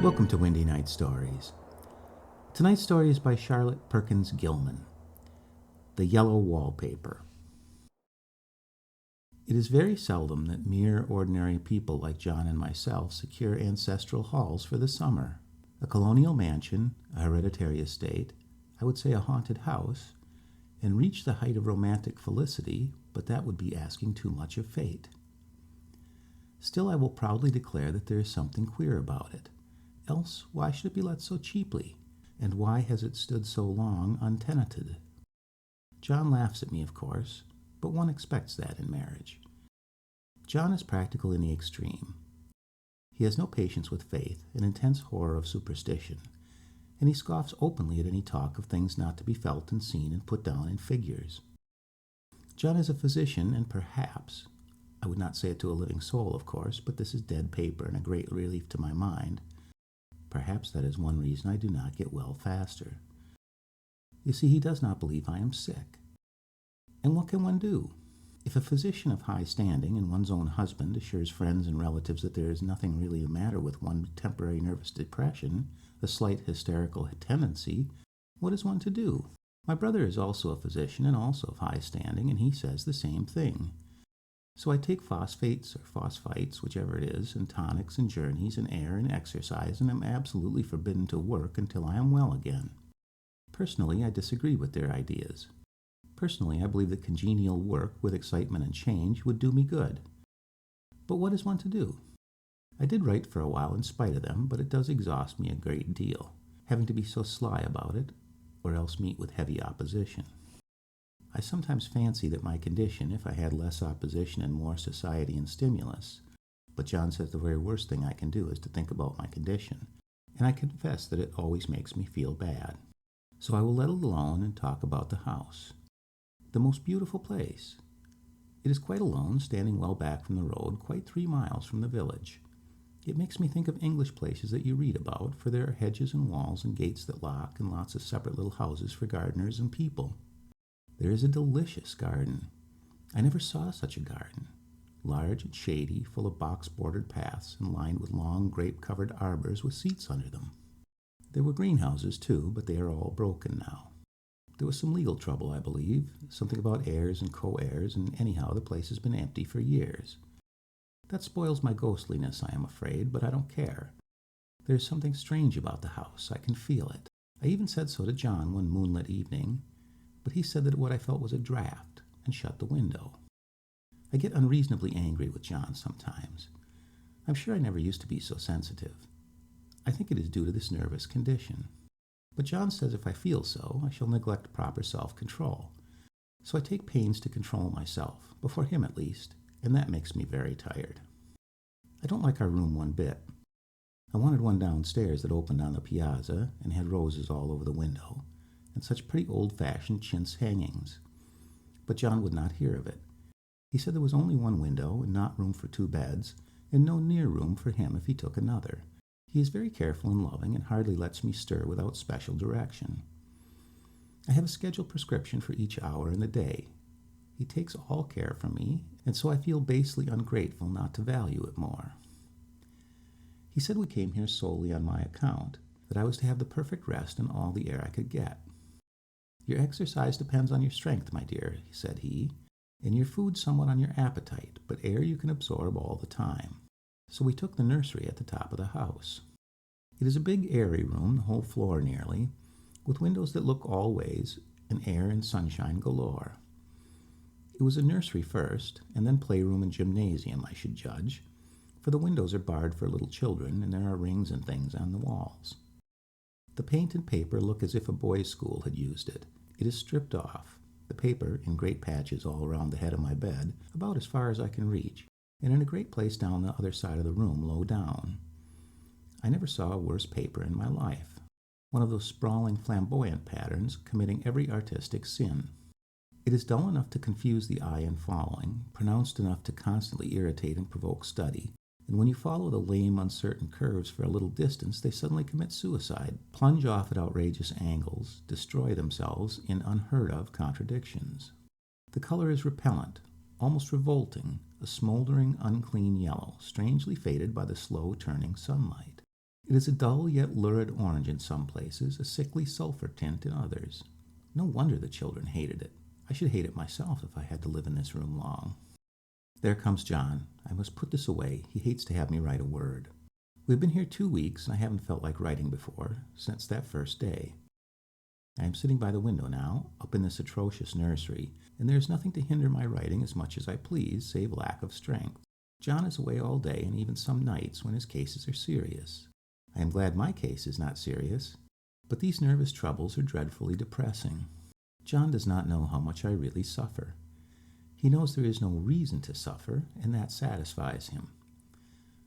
Welcome to Windy Night Stories. Tonight's story is by Charlotte Perkins Gilman, The Yellow Wallpaper. It is very seldom that mere ordinary people like John and myself secure ancestral halls for the summer. A colonial mansion, a hereditary estate, I would say a haunted house, and reach the height of romantic felicity, but that would be asking too much of fate. Still, I will proudly declare that there is something queer about it. Else, why should it be let so cheaply? And why has it stood so long untenanted? John laughs at me, of course, but one expects that in marriage. John is practical in the extreme. He has no patience with faith, an intense horror of superstition, and he scoffs openly at any talk of things not to be felt and seen and put down in figures. John is a physician, and perhaps, I would not say it to a living soul, of course, but this is dead paper and a great relief to my mind. Perhaps that is one reason I do not get well faster. You see, he does not believe I am sick. And what can one do? If a physician of high standing and one's own husband assures friends and relatives that there is nothing really the matter with one temporary nervous depression, a slight hysterical tendency, what is one to do? My brother is also a physician and also of high standing, and he says the same thing. So I take phosphates or phosphites, whichever it is, and tonics and journeys and air and exercise, and am absolutely forbidden to work until I am well again. Personally, I disagree with their ideas. Personally, I believe that congenial work with excitement and change would do me good. But what is one to do? I did write for a while in spite of them, but it does exhaust me a great deal, having to be so sly about it, or else meet with heavy opposition. I sometimes fancy that my condition, if I had less opposition and more society and stimulus, but John says the very worst thing I can do is to think about my condition, and I confess that it always makes me feel bad. So I will let it alone and talk about the house. The most beautiful place. It is quite alone, standing well back from the road, quite 3 miles from the village. It makes me think of English places that you read about, for there are hedges and walls and gates that lock and lots of separate little houses for gardeners and people. There is a delicious garden. I never saw such a garden. Large and shady, full of box-bordered paths, and lined with long grape-covered arbors with seats under them. There were greenhouses, too, but they are all broken now. There was some legal trouble, I believe, something about heirs and co-heirs, and anyhow the place has been empty for years. That spoils my ghostliness, I am afraid, but I don't care. There is something strange about the house. I can feel it. I even said so to John one moonlit evening, but he said that what I felt was a draft, and shut the window. I get unreasonably angry with John sometimes. I'm sure I never used to be so sensitive. I think it is due to this nervous condition. But John says if I feel so, I shall neglect proper self-control. So I take pains to control myself, before him at least, and that makes me very tired. I don't like our room one bit. I wanted one downstairs that opened on the piazza and had roses all over the window, and such pretty old-fashioned chintz hangings. But John would not hear of it. He said there was only one window, and not room for 2 beds, and no near room for him if he took another. He is very careful and loving, and hardly lets me stir without special direction. I have a scheduled prescription for each hour in the day. He takes all care from me, and so I feel basely ungrateful not to value it more. He said we came here solely on my account, that I was to have the perfect rest and all the air I could get. Your exercise depends on your strength, my dear, said he, and your food somewhat on your appetite, but air you can absorb all the time. So we took the nursery at the top of the house. It is a big airy room, the whole floor nearly, with windows that look all ways, and air and sunshine galore. It was a nursery first, and then playroom and gymnasium, I should judge, for the windows are barred for little children, and there are rings and things on the walls. The paint and paper look as if a boys' school had used it. It is stripped off, the paper in great patches all around the head of my bed, about as far as I can reach, and in a great place down the other side of the room, low down. I never saw a worse paper in my life. One of those sprawling flamboyant patterns committing every artistic sin. It is dull enough to confuse the eye in following, pronounced enough to constantly irritate and provoke study, and when you follow the lame, uncertain curves for a little distance, they suddenly commit suicide, plunge off at outrageous angles, destroy themselves in unheard-of contradictions. The color is repellent, almost revolting, a smoldering, unclean yellow, strangely faded by the slow-turning sunlight. It is a dull yet lurid orange in some places, a sickly sulphur tint in others. No wonder the children hated it. I should hate it myself if I had to live in this room long. There comes John. I must put this away. He hates to have me write a word. We've been here 2 weeks, and I haven't felt like writing before, since that first day. I am sitting by the window now, up in this atrocious nursery, and there is nothing to hinder my writing as much as I please, save lack of strength. John is away all day, and even some nights when his cases are serious. I am glad my case is not serious, but these nervous troubles are dreadfully depressing. John does not know how much I really suffer. He knows there is no reason to suffer, and that satisfies him.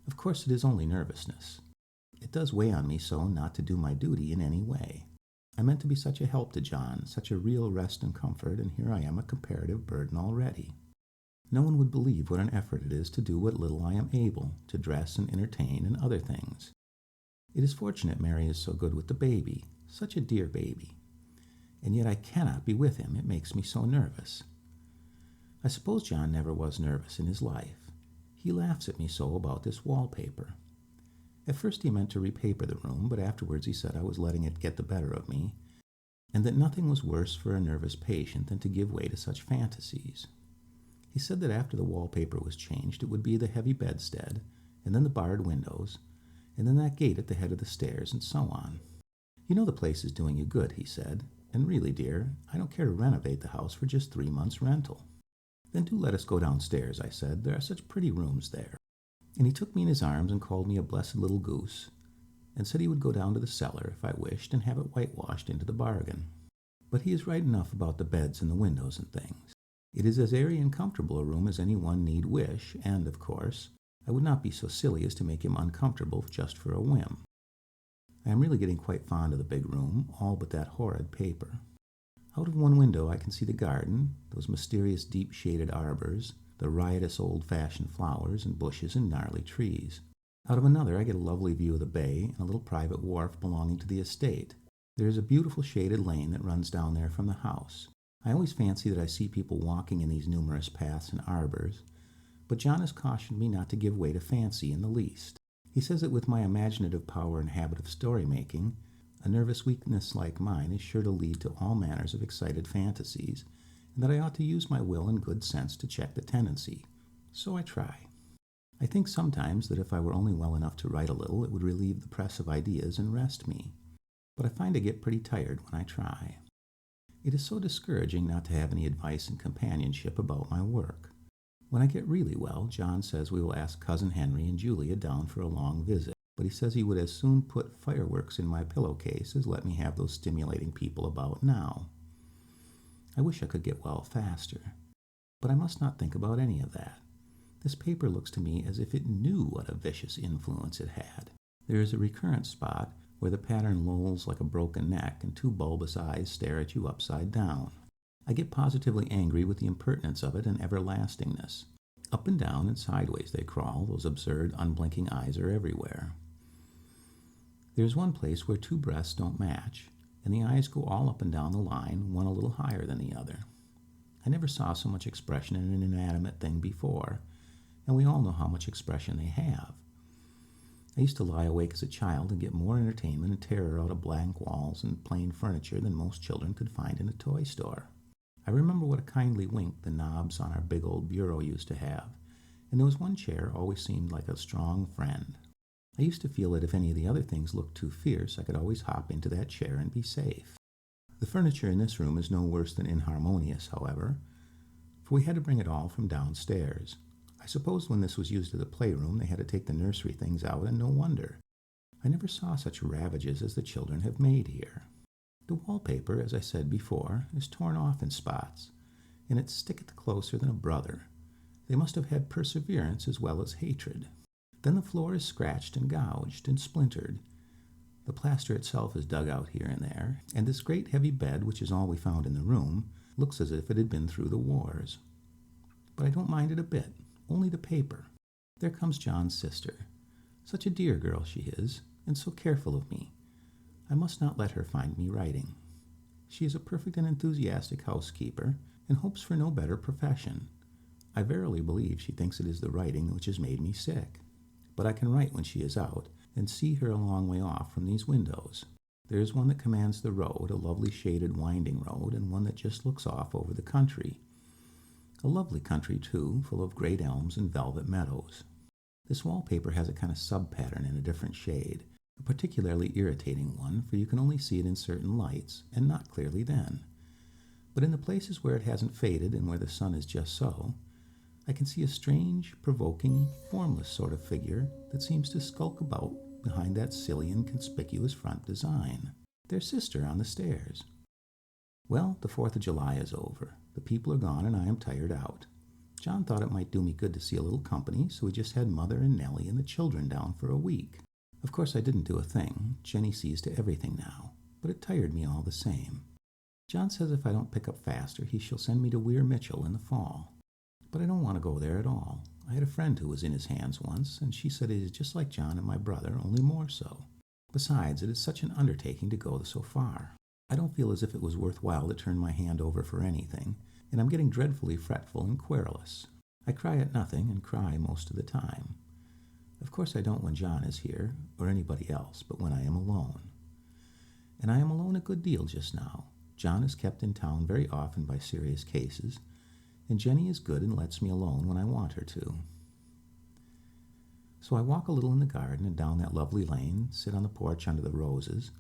Of course, it is only nervousness. It does weigh on me so not to do my duty in any way. I meant to be such a help to John, such a real rest and comfort, and here I am a comparative burden already. No one would believe what an effort it is to do what little I am able, to dress and entertain and other things. It is fortunate Mary is so good with the baby, such a dear baby. And yet I cannot be with him. It makes me so nervous. I suppose John never was nervous in his life. He laughs at me so about this wallpaper. At first he meant to repaper the room, but afterwards he said I was letting it get the better of me, and that nothing was worse for a nervous patient than to give way to such fantasies. He said that after the wallpaper was changed, it would be the heavy bedstead, and then the barred windows, and then that gate at the head of the stairs, and so on. You know the place is doing you good, he said, and really, dear, I don't care to renovate the house for just 3 months' rental. Then do let us go downstairs, I said. There are such pretty rooms there. And he took me in his arms and called me a blessed little goose, and said he would go down to the cellar if I wished and have it whitewashed into the bargain. But he is right enough about the beds and the windows and things. It is as airy and comfortable a room as any one need wish, and, of course, I would not be so silly as to make him uncomfortable just for a whim. I am really getting quite fond of the big room, all but that horrid paper. Out of one window I can see the garden, those mysterious deep-shaded arbors, the riotous old-fashioned flowers and bushes and gnarly trees. Out of another I get a lovely view of the bay and a little private wharf belonging to the estate. There is a beautiful shaded lane that runs down there from the house. I always fancy that I see people walking in these numerous paths and arbors, but John has cautioned me not to give way to fancy in the least. He says that with my imaginative power and habit of story-making, a nervous weakness like mine is sure to lead to all manners of excited fantasies, and that I ought to use my will and good sense to check the tendency. So I try. I think sometimes that if I were only well enough to write a little, it would relieve the press of ideas and rest me. But I find I get pretty tired when I try. It is so discouraging not to have any advice and companionship about my work. When I get really well, John says we will ask Cousin Henry and Julia down for a long visit, but he says he would as soon put fireworks in my pillowcase as let me have those stimulating people about now. I wish I could get well faster, but I must not think about any of that. This paper looks to me as if it knew what a vicious influence it had. There is a recurrent spot where the pattern lolls like a broken neck and 2 bulbous eyes stare at you upside down. I get positively angry with the impertinence of it and everlastingness. Up and down and sideways they crawl, those absurd, unblinking eyes are everywhere. There is one place where 2 breasts don't match, and the eyes go all up and down the line, one a little higher than the other. I never saw so much expression in an inanimate thing before, and we all know how much expression they have. I used to lie awake as a child and get more entertainment and terror out of blank walls and plain furniture than most children could find in a toy store. I remember what a kindly wink the knobs on our big old bureau used to have, and there was one chair always seemed like a strong friend. I used to feel that if any of the other things looked too fierce, I could always hop into that chair and be safe. The furniture in this room is no worse than inharmonious, however, for we had to bring it all from downstairs. I suppose when this was used as a playroom, they had to take the nursery things out, and no wonder. I never saw such ravages as the children have made here. The wallpaper, as I said before, is torn off in spots, and it sticketh closer than a brother. They must have had perseverance as well as hatred. Then the floor is scratched and gouged and splintered. The plaster itself is dug out here and there, and this great heavy bed, which is all we found in the room, looks as if it had been through the wars. But I don't mind it a bit, only the paper. There comes John's sister. Such a dear girl she is, and so careful of me. I must not let her find me writing. She is a perfect and enthusiastic housekeeper, and hopes for no better profession. I verily believe she thinks it is the writing which has made me sick. But I can write when she is out, and see her a long way off from these windows. There is one that commands the road, a lovely shaded winding road, and one that just looks off over the country. A lovely country, too, full of great elms and velvet meadows. This wallpaper has a kind of sub-pattern in a different shade, a particularly irritating one, for you can only see it in certain lights, and not clearly then. But in the places where it hasn't faded and where the sun is just so, I can see a strange, provoking, formless sort of figure that seems to skulk about behind that silly and conspicuous front design. Their sister on the stairs. Well, the 4th of July is over. The people are gone and I am tired out. John thought it might do me good to see a little company, so we just had Mother and Nellie and the children down for a week. Of course I didn't do a thing. Jenny sees to everything now, but it tired me all the same. John says if I don't pick up faster, he shall send me to Weir Mitchell in the fall. But I don't want to go there at all. I had a friend who was in his hands once, and she said it is just like John and my brother, only more so. Besides, it is such an undertaking to go so far. I don't feel as if it was worthwhile to turn my hand over for anything, and I'm getting dreadfully fretful and querulous. I cry at nothing and cry most of the time. Of course I don't when John is here, or anybody else, but when I am alone. And I am alone a good deal just now. John is kept in town very often by serious cases, and Jenny is good and lets me alone when I want her to. So I walk a little in the garden and down that lovely lane, sit on the porch under the roses,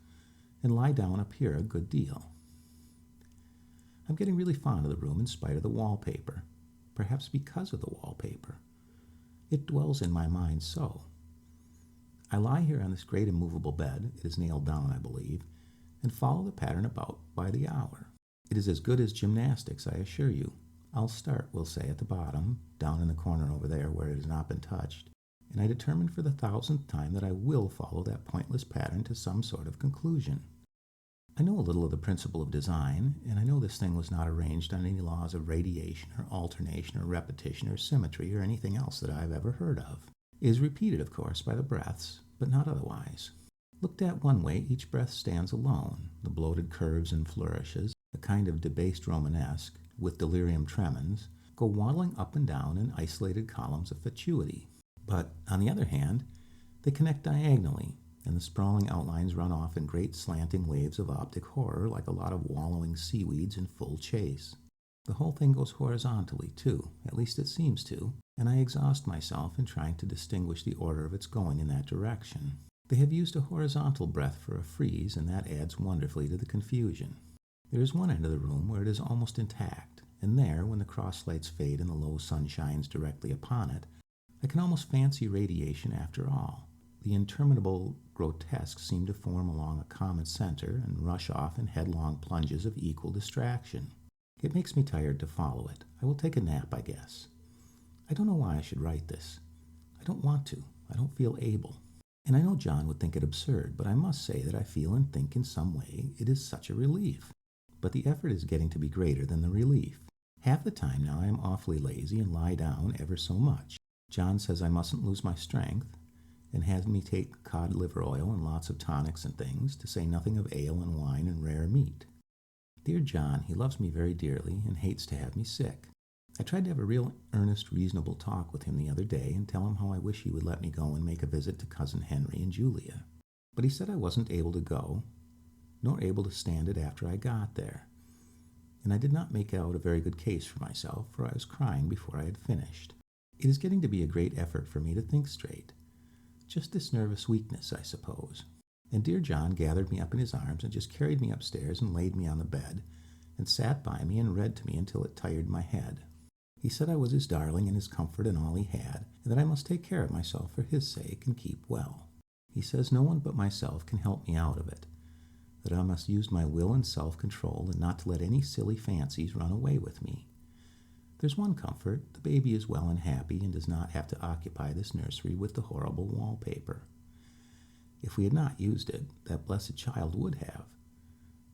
and lie down up here a good deal. I'm getting really fond of the room in spite of the wallpaper, perhaps because of the wallpaper. It dwells in my mind so. I lie here on this great immovable bed, it is nailed down, I believe, and follow the pattern about by the hour. It is as good as gymnastics, I assure you. I'll start, we'll say, at the bottom, down in the corner over there where it has not been touched, and I determine for the 1000th time that I will follow that pointless pattern to some sort of conclusion. I know a little of the principle of design, and I know this thing was not arranged on any laws of radiation or alternation or repetition or symmetry or anything else that I have ever heard of. It is repeated, of course, by the breaths, but not otherwise. Looked at one way, each breath stands alone. The bloated curves and flourishes, a kind of debased Romanesque, with delirium tremens, go waddling up and down in isolated columns of fatuity. But, on the other hand, they connect diagonally, and the sprawling outlines run off in great slanting waves of optic horror like a lot of wallowing seaweeds in full chase. The whole thing goes horizontally, too, at least it seems to, and I exhaust myself in trying to distinguish the order of its going in that direction. They have used a horizontal breath for a frieze, and that adds wonderfully to the confusion. There is one end of the room where it is almost intact, and there, when the cross lights fade and the low sun shines directly upon it, I can almost fancy radiation after all. The interminable grotesques seem to form along a common center and rush off in headlong plunges of equal distraction. It makes me tired to follow it. I will take a nap, I guess. I don't know why I should write this. I don't want to. I don't feel able. And I know John would think it absurd, but I must say that I feel and think in some way it is such a relief. But the effort is getting to be greater than the relief. Half the time now I am awfully lazy and lie down ever so much. John says I mustn't lose my strength, and has me take cod liver oil and lots of tonics and things, to say nothing of ale and wine and rare meat. Dear John, he loves me very dearly and hates to have me sick. I tried to have a real earnest, reasonable talk with him the other day and tell him how I wish he would let me go and make a visit to Cousin Henry and Julia. But he said I wasn't able to go, nor able to stand it after I got there. And I did not make out a very good case for myself, for I was crying before I had finished. It is getting to be a great effort for me to think straight. Just this nervous weakness, I suppose. And dear John gathered me up in his arms and just carried me upstairs and laid me on the bed, and sat by me and read to me until it tired my head. He said I was his darling and his comfort and all he had, and that I must take care of myself for his sake and keep well. He says no one but myself can help me out of it, that I must use my will and self-control and not to let any silly fancies run away with me. There's one comfort, the baby is well and happy and does not have to occupy this nursery with the horrible wallpaper. If we had not used it, that blessed child would have.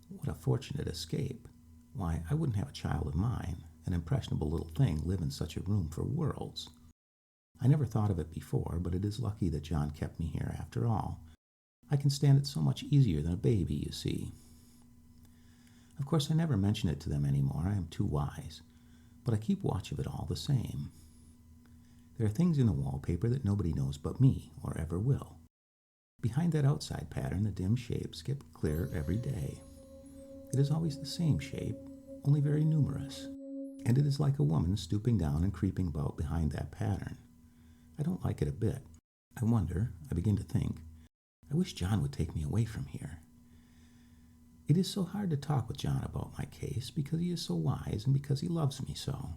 What a fortunate escape. Why, I wouldn't have a child of mine, an impressionable little thing, live in such a room for worlds. I never thought of it before, but it is lucky that John kept me here after all. I can stand it so much easier than a baby, you see. Of course, I never mention it to them anymore. I am too wise. But I keep watch of it all the same. There are things in the wallpaper that nobody knows but me, or ever will. Behind that outside pattern, the dim shapes get clearer every day. It is always the same shape, only very numerous, and it is like a woman stooping down and creeping about behind that pattern. I don't like it a bit. I begin to think, I wish John would take me away from here. It is so hard to talk with John about my case because he is so wise and because he loves me so.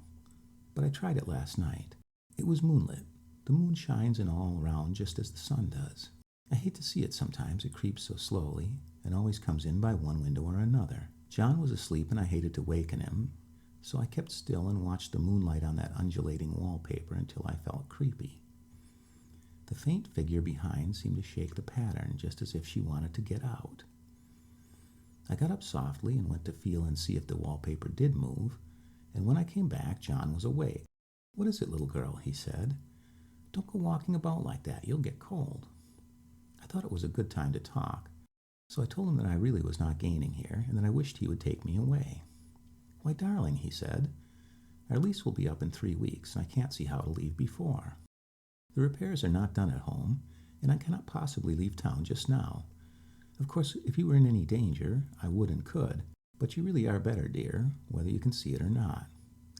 But I tried it last night. It was moonlit. The moon shines in all around just as the sun does. I hate to see it sometimes. It creeps so slowly and always comes in by one window or another. John was asleep and I hated to waken him, so I kept still and watched the moonlight on that undulating wallpaper until I felt creepy. The faint figure behind seemed to shake the pattern just as if she wanted to get out. I got up softly and went to feel and see if the wallpaper did move, and when I came back, John was awake. "What is it, little girl?" he said. "Don't go walking about like that. You'll get cold." I thought it was a good time to talk, so I told him that I really was not gaining here and that I wished he would take me away. "Why, darling," he said, "our lease will be up in 3 weeks, and I can't see how to leave before. The repairs are not done at home, and I cannot possibly leave town just now. Of course, if you were in any danger, I would and could, but you really are better, dear, whether you can see it or not.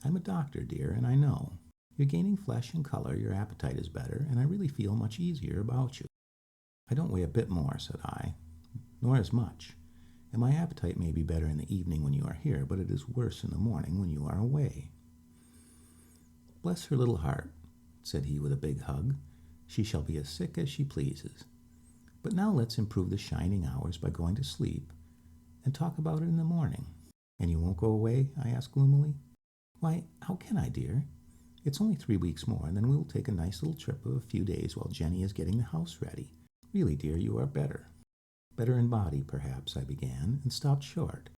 I'm a doctor, dear, and I know. You're gaining flesh and color, your appetite is better, and I really feel much easier about you." "I don't weigh a bit more," said I, "nor as much, and my appetite may be better in the evening when you are here, but it is worse in the morning when you are away." "Bless her little heart," said he with a big hug. "She shall be as sick as she pleases. But now let's improve the shining hours by going to sleep and talk about it in the morning." "And you won't go away?" I asked gloomily. "Why, how can I, dear? It's only 3 weeks more, and then we will take a nice little trip of a few days while Jenny is getting the house ready. Really, dear, you are better." "Better in body, perhaps," I began, and stopped short,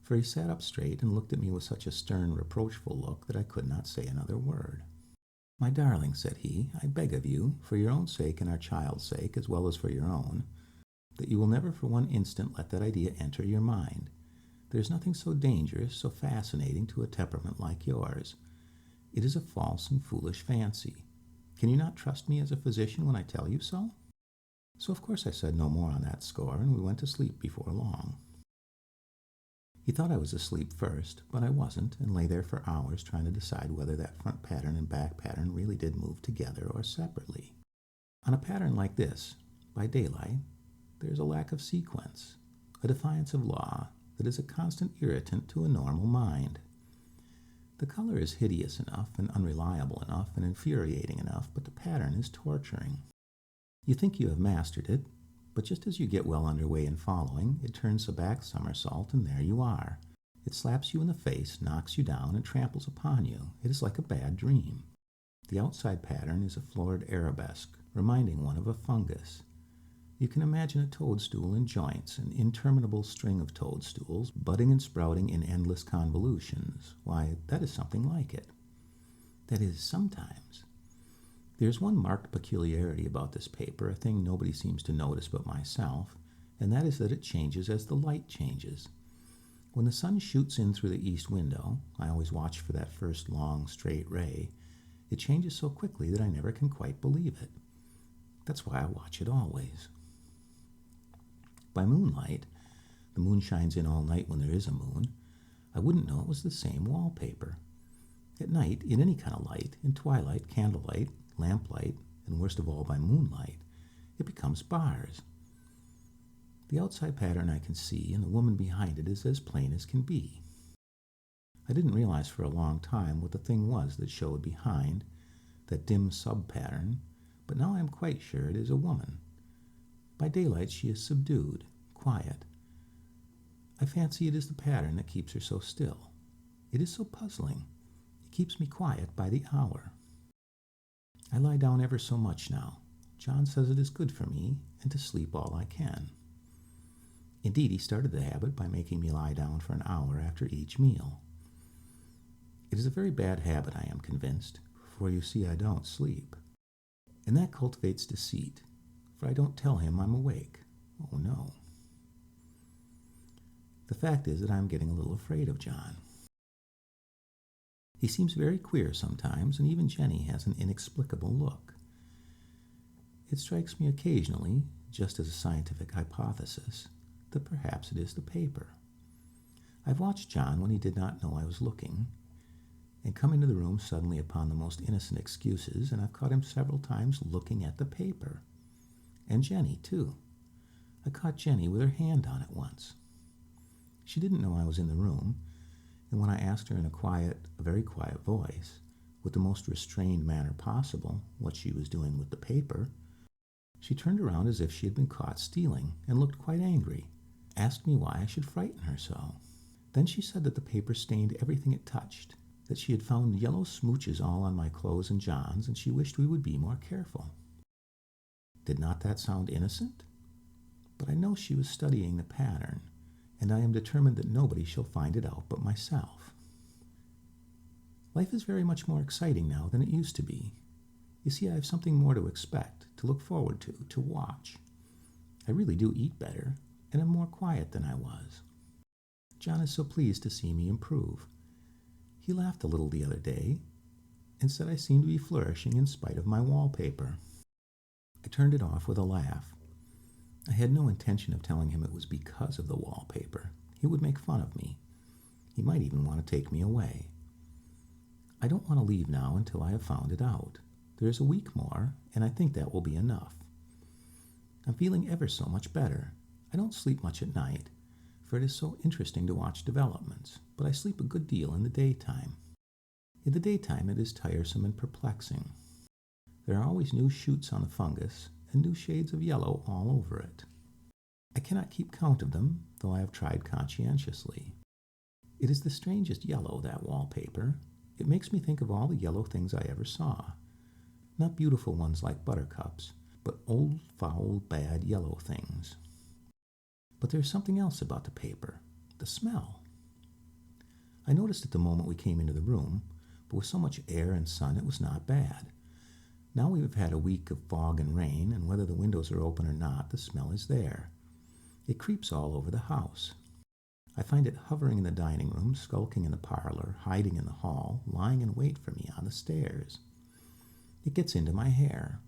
for he sat up straight and looked at me with such a stern, reproachful look that I could not say another word. "My darling," said he, "I beg of you, for your own sake and our child's sake, as well as for your own, that you will never for one instant let that idea enter your mind. There is nothing so dangerous, so fascinating to a temperament like yours. It is a false and foolish fancy. Can you not trust me as a physician when I tell you so?" So of course I said no more on that score, and we went to sleep before long. He thought I was asleep first, but I wasn't, and lay there for hours trying to decide whether that front pattern and back pattern really did move together or separately. On a pattern like this, by daylight, there is a lack of sequence, a defiance of law that is a constant irritant to a normal mind. The color is hideous enough and unreliable enough and infuriating enough, but the pattern is torturing. You think you have mastered it, but just as you get well underway in following, it turns a back somersault, and there you are. It slaps you in the face, knocks you down, and tramples upon you. It is like a bad dream. The outside pattern is a florid arabesque, reminding one of a fungus. You can imagine a toadstool in joints, an interminable string of toadstools, budding and sprouting in endless convolutions. Why, that is something like it. That is, sometimes. There's one marked peculiarity about this paper, a thing nobody seems to notice but myself, and that is that it changes as the light changes. When the sun shoots in through the east window, I always watch for that first long, straight ray, it changes so quickly that I never can quite believe it. That's why I watch it always. By moonlight, the moon shines in all night when there is a moon, I wouldn't know it was the same wallpaper. At night, in any kind of light, in twilight, candlelight, lamplight, and worst of all by moonlight, it becomes bars. The outside pattern I can see, and the woman behind it is as plain as can be. I didn't realize for a long time what the thing was that showed behind, that dim sub-pattern, but now I am quite sure it is a woman. By daylight she is subdued, quiet. I fancy it is the pattern that keeps her so still. It is so puzzling. It keeps me quiet by the hour. I lie down ever so much now. John says it is good for me, and to sleep all I can. Indeed, he started the habit by making me lie down for an hour after each meal. It is a very bad habit, I am convinced, for you see I don't sleep. And that cultivates deceit, for I don't tell him I'm awake. Oh, no. The fact is that I'm getting a little afraid of John. He seems very queer sometimes, and even Jenny has an inexplicable look. It strikes me occasionally just as a scientific hypothesis, that perhaps it is the paper. I've watched John when he did not know I was looking, and come into the room suddenly upon the most innocent excuses, and I've caught him several times looking at the paper. And Jenny, too. I caught Jenny with her hand on it once. She didn't know I was in the room, and when I asked her in a very quiet voice, with the most restrained manner possible, what she was doing with the paper, she turned around as if she had been caught stealing and looked quite angry, asked me why I should frighten her so. Then she said that the paper stained everything it touched, that she had found yellow smooches all on my clothes and John's, and she wished we would be more careful. Did not that sound innocent? But I know she was studying the pattern, and I am determined that nobody shall find it out but myself. Life is very much more exciting now than it used to be. You see, I have something more to expect, to look forward to watch. I really do eat better, and am more quiet than I was. John is so pleased to see me improve. He laughed a little the other day, and said I seemed to be flourishing in spite of my wallpaper. I turned it off with a laugh. I had no intention of telling him it was because of the wallpaper. He would make fun of me. He might even want to take me away. I don't want to leave now until I have found it out. There is a week more, and I think that will be enough. I'm feeling ever so much better. I don't sleep much at night, for it is so interesting to watch developments, but I sleep a good deal in the daytime. In the daytime it is tiresome and perplexing. There are always new shoots on the fungus, and new shades of yellow all over it. I cannot keep count of them, though I have tried conscientiously. It is the strangest yellow, that wallpaper. It makes me think of all the yellow things I ever saw. Not beautiful ones like buttercups, but old, foul, bad yellow things. But there's something else about the paper, the smell. I noticed it the moment we came into the room, but with so much air and sun it was not bad. Now we have had a week of fog and rain, and whether the windows are open or not, the smell is there. It creeps all over the house. I find it hovering in the dining room, skulking in the parlor, hiding in the hall, lying in wait for me on the stairs. It gets into my hair.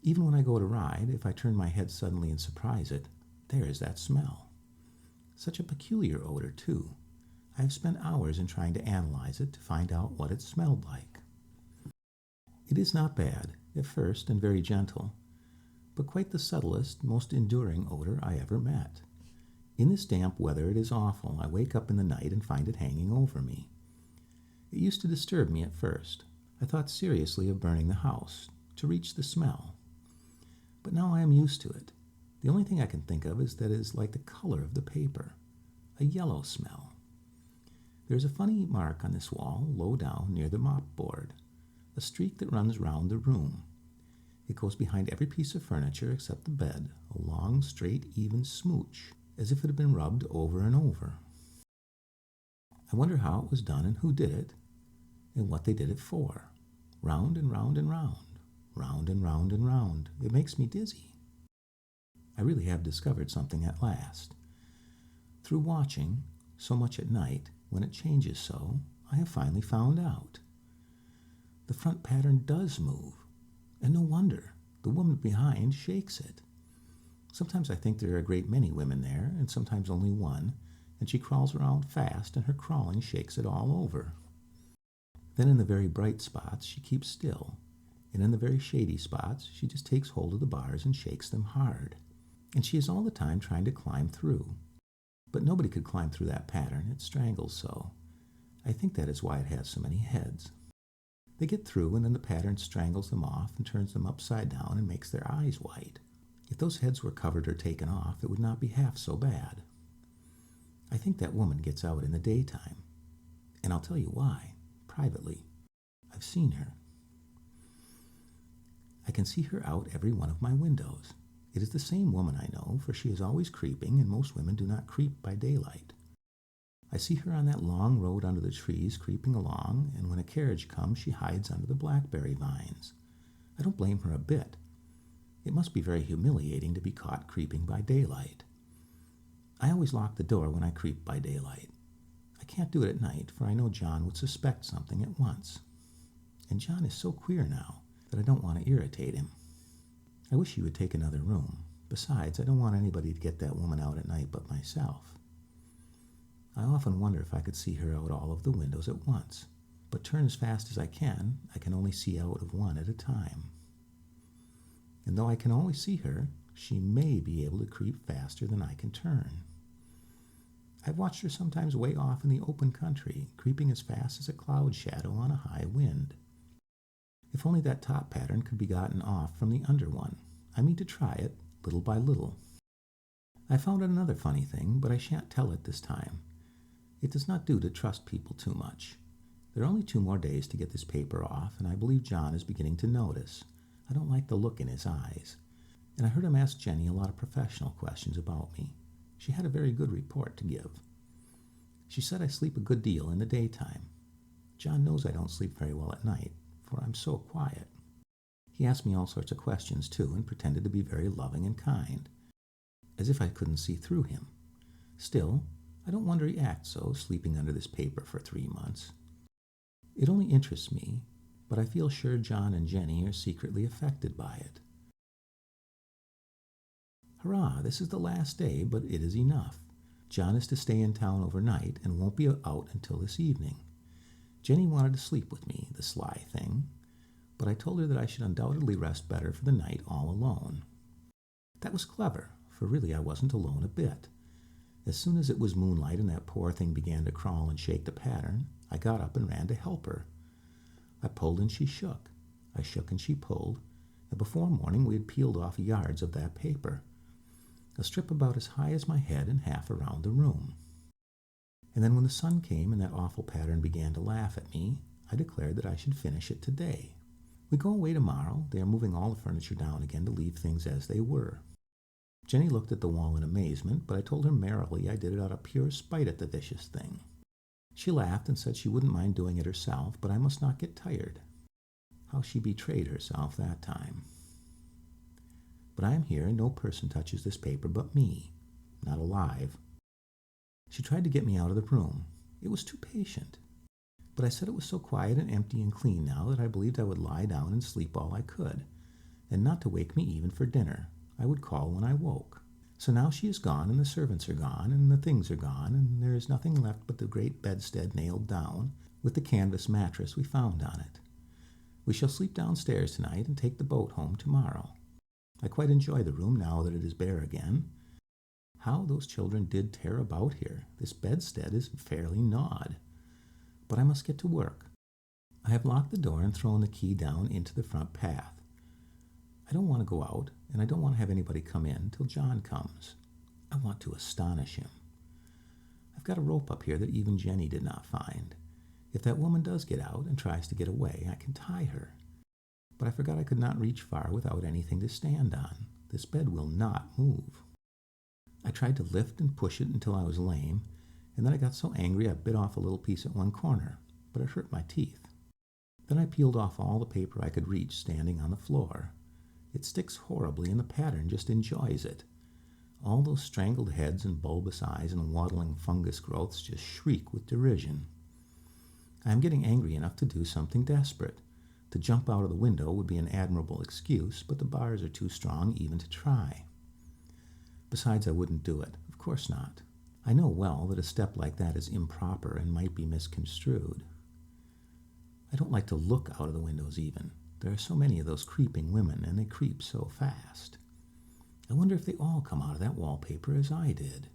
Even when I go to ride, if I turn my head suddenly and surprise it, there is that smell. Such a peculiar odor, too. I have spent hours in trying to analyze it to find out what it smelled like. It is not bad, at first, and very gentle, but quite the subtlest, most enduring odor I ever met. In this damp weather it is awful. I wake up in the night and find it hanging over me. It used to disturb me at first. I thought seriously of burning the house, to reach the smell. But now I am used to it. The only thing I can think of is that it is like the color of the paper, a yellow smell. There is a funny mark on this wall, low down near the mopboard, a streak that runs round the room. It goes behind every piece of furniture except the bed, a long, straight, even smooch, as if it had been rubbed over and over. I wonder how it was done and who did it, and what they did it for. Round and round and round, round and round and round. It makes me dizzy. I really have discovered something at last. Through watching, so much at night, when it changes so, I have finally found out. The front pattern does move, and no wonder. The woman behind shakes it. Sometimes I think there are a great many women there, and sometimes only one, and she crawls around fast, and her crawling shakes it all over. Then in the very bright spots, she keeps still, and in the very shady spots, she just takes hold of the bars and shakes them hard. And she is all the time trying to climb through. But nobody could climb through that pattern. It strangles so. I think that is why it has so many heads. They get through, and then the pattern strangles them off and turns them upside down and makes their eyes white. If those heads were covered or taken off, it would not be half so bad. I think that woman gets out in the daytime. And I'll tell you why, privately. I've seen her. I can see her out every one of my windows. It is the same woman I know, for she is always creeping, and most women do not creep by daylight. I see her on that long road under the trees creeping along, and when a carriage comes, she hides under the blackberry vines. I don't blame her a bit. It must be very humiliating to be caught creeping by daylight. I always lock the door when I creep by daylight. I can't do it at night, for I know John would suspect something at once. And John is so queer now that I don't want to irritate him. I wish you would take another room. Besides, I don't want anybody to get that woman out at night but myself. I often wonder if I could see her out all of the windows at once, but turn as fast as I can only see out of one at a time. And though I can always see her, she may be able to creep faster than I can turn. I've watched her sometimes way off in the open country, creeping as fast as a cloud shadow on a high wind. If only that top pattern could be gotten off from the under one. I mean to try it, little by little. I found out another funny thing, but I shan't tell it this time. It does not do to trust people too much. There are only 2 more days to get this paper off, and I believe John is beginning to notice. I don't like the look in his eyes. And I heard him ask Jenny a lot of professional questions about me. She had a very good report to give. She said I sleep a good deal in the daytime. John knows I don't sleep very well at night, for I'm so quiet. He asked me all sorts of questions, too, and pretended to be very loving and kind, as if I couldn't see through him. Still, I don't wonder he acts so, sleeping under this paper for 3 months. It only interests me, but I feel sure John and Jenny are secretly affected by it. Hurrah, this is the last day, but it is enough. John is to stay in town overnight and won't be out until this evening. Jenny wanted to sleep with me, the sly thing, but I told her that I should undoubtedly rest better for the night all alone. That was clever, for really I wasn't alone a bit. As soon as it was moonlight and that poor thing began to crawl and shake the pattern, I got up and ran to help her. I pulled and she shook. I shook and she pulled, and before morning we had peeled off yards of that paper, a strip about as high as my head and half around the room. And then when the sun came and that awful pattern began to laugh at me, I declared that I should finish it today. We go away tomorrow. They are moving all the furniture down again to leave things as they were. Jenny looked at the wall in amazement, but I told her merrily I did it out of pure spite at the vicious thing. She laughed and said she wouldn't mind doing it herself, but I must not get tired. How she betrayed herself that time. But I am here, and no person touches this paper but me, not alive. She tried to get me out of the room. It was too patient. But I said it was so quiet and empty and clean now that I believed I would lie down and sleep all I could, and not to wake me even for dinner. I would call when I woke. So now she is gone, and the servants are gone, and the things are gone, and there is nothing left but the great bedstead nailed down, with the canvas mattress we found on it. We shall sleep downstairs tonight and take the boat home tomorrow. I quite enjoy the room now that it is bare again. How those children did tear about here. This bedstead is fairly gnawed. But I must get to work. I have locked the door and thrown the key down into the front path. I don't want to go out, and I don't want to have anybody come in till John comes. I want to astonish him. I've got a rope up here that even Jenny did not find. If that woman does get out and tries to get away, I can tie her. But I forgot I could not reach far without anything to stand on. This bed will not move. I tried to lift and push it until I was lame, and then I got so angry I bit off a little piece at one corner, but it hurt my teeth. Then I peeled off all the paper I could reach standing on the floor. It sticks horribly, and the pattern just enjoys it. All those strangled heads and bulbous eyes and waddling fungus growths just shriek with derision. I am getting angry enough to do something desperate. To jump out of the window would be an admirable excuse, but the bars are too strong even to try. Besides, I wouldn't do it. Of course not. I know well that a step like that is improper and might be misconstrued. I don't like to look out of the windows even. There are so many of those creeping women, and they creep so fast. I wonder if they all come out of that wallpaper as I did.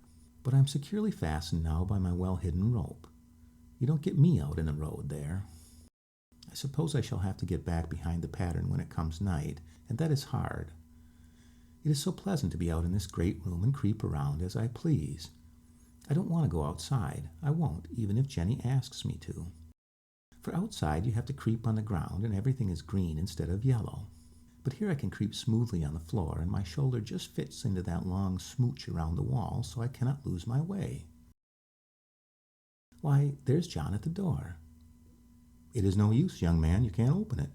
But I'm securely fastened now by my well-hidden rope. You don't get me out in the road there. I suppose I shall have to get back behind the pattern when it comes night, and that is hard. It is so pleasant to be out in this great room and creep around as I please. I don't want to go outside. I won't, even if Jenny asks me to. For outside you have to creep on the ground, and everything is green instead of yellow. But here I can creep smoothly on the floor, and my shoulder just fits into that long smooch around the wall, so I cannot lose my way. Why, there's John at the door. It is no use, young man, you can't open it.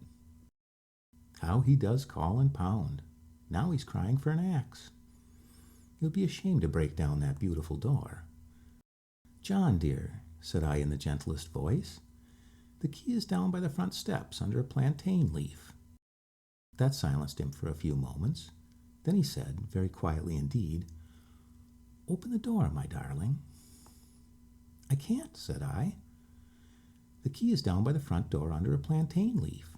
How he does call and pound. Now he's crying for an axe. It would be a shame to break down that beautiful door. John, dear, said I in the gentlest voice, the key is down by the front steps under a plantain leaf. That silenced him for a few moments. Then he said, very quietly indeed, "Open the door, my darling." "I can't," said I. "The key is down by the front door under a plantain leaf."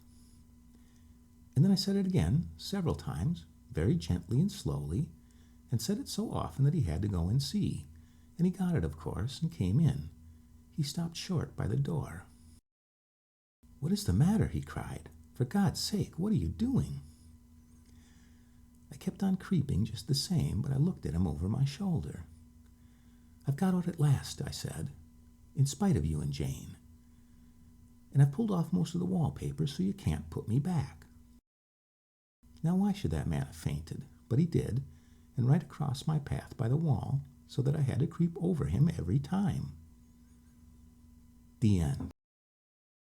And then I said it again, several times, very gently and slowly, and said it so often that he had to go and see. And he got it, of course, and came in. He stopped short by the door. "What is the matter?" he cried. "For God's sake, what are you doing?" I kept on creeping just the same, but I looked at him over my shoulder. "I've got out at last," I said, "in spite of you and Jane. And I've pulled off most of the wallpaper so you can't put me back." Now why should that man have fainted? But he did, and right across my path by the wall, so that I had to creep over him every time. The end.